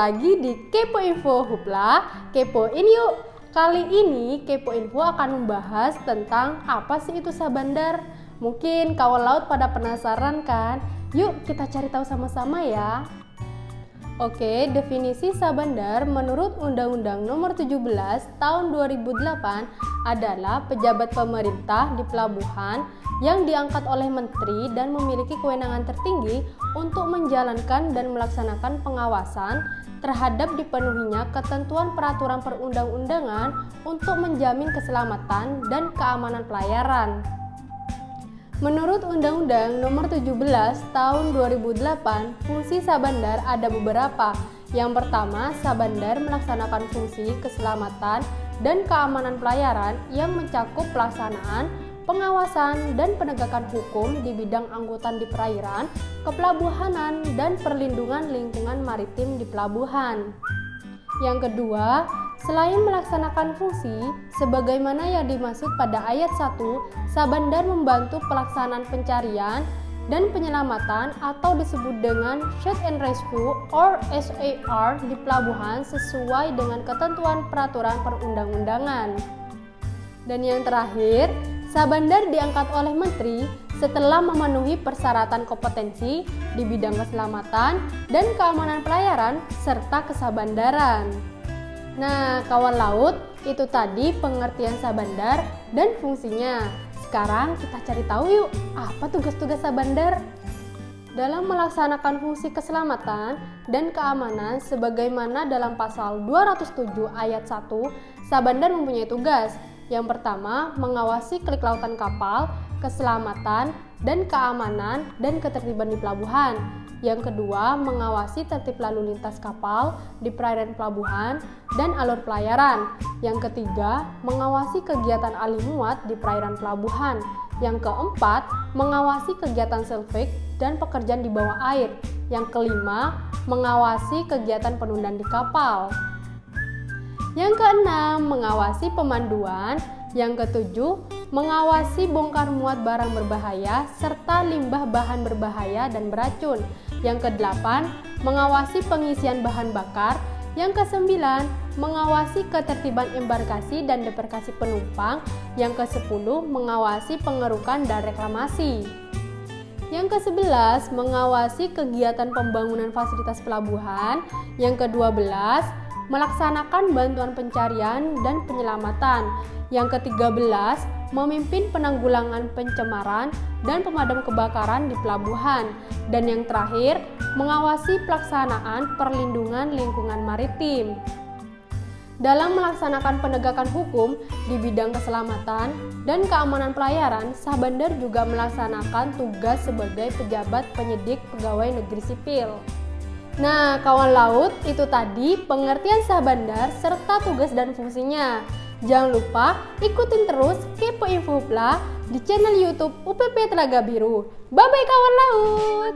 lagi di Kepo Info Hupla, kepoin yuk. Kali ini Kepo Info akan membahas tentang apa sih itu sabandar. Mungkin kawan laut pada penasaran kan? Yuk kita cari tahu sama-sama ya. Oke, definisi sabandar menurut Undang-Undang Nomor 17 Tahun 2008 adalah pejabat pemerintah di pelabuhan yang diangkat oleh menteri dan memiliki kewenangan tertinggi untuk menjalankan dan melaksanakan pengawasan terhadap dipenuhinya ketentuan peraturan perundang-undangan untuk menjamin keselamatan dan keamanan pelayaran. Menurut Undang-Undang Nomor 17 Tahun 2008, fungsi sabandar ada beberapa. Yang pertama, sabandar melaksanakan fungsi keselamatan dan keamanan pelayaran yang mencakup pelaksanaan, pengawasan, dan penegakan hukum di bidang angkutan di perairan, kepelabuhanan, dan perlindungan lingkungan maritim di pelabuhan. Yang kedua, selain melaksanakan fungsi, sebagaimana yang dimaksud pada ayat 1, sabandar membantu pelaksanaan pencarian dan penyelamatan atau disebut dengan Search and Rescue or SAR di pelabuhan sesuai dengan ketentuan peraturan perundang-undangan. Dan yang terakhir, sabandar diangkat oleh menteri setelah memenuhi persyaratan kompetensi di bidang keselamatan dan keamanan pelayaran serta kesabandaran. Nah, kawan laut, itu tadi pengertian sabandar dan fungsinya. Sekarang kita cari tahu yuk, apa tugas-tugas sabandar? Dalam melaksanakan fungsi keselamatan dan keamanan sebagaimana dalam pasal 207 ayat 1, sabandar mempunyai tugas. Yang pertama, mengawasi klik lautan kapal, keselamatan dan keamanan dan ketertiban di pelabuhan. Yang kedua, mengawasi tertib lalu lintas kapal di perairan pelabuhan dan alur pelayaran. Yang ketiga, mengawasi kegiatan alih muat di perairan pelabuhan. Yang keempat, mengawasi kegiatan selfie dan pekerjaan di bawah air. Yang kelima, mengawasi kegiatan penundaan di kapal. Yang keenam, mengawasi pemanduan. Yang ketujuh, mengawasi bongkar muat barang berbahaya serta limbah bahan berbahaya dan beracun. Yang kedelapan, mengawasi pengisian bahan bakar. Yang kesembilan, mengawasi ketertiban embarkasi dan debarkasi penumpang. Yang kesepuluh, mengawasi pengerukan dan reklamasi. Yang ke-11, mengawasi kegiatan pembangunan fasilitas pelabuhan. Yang ke-12, melaksanakan bantuan pencarian dan penyelamatan. Yang ke-13, memimpin penanggulangan pencemaran dan pemadam kebakaran di pelabuhan. Dan yang terakhir, mengawasi pelaksanaan perlindungan lingkungan maritim. Dalam melaksanakan penegakan hukum di bidang keselamatan dan keamanan pelayaran, sabandar juga melaksanakan tugas sebagai pejabat penyidik pegawai negeri sipil. Nah, kawan laut, itu tadi pengertian sabandar serta tugas dan fungsinya. Jangan lupa ikutin terus Kepo Info Hupla di channel YouTube UPP Telaga Biru. Bye-bye kawan laut!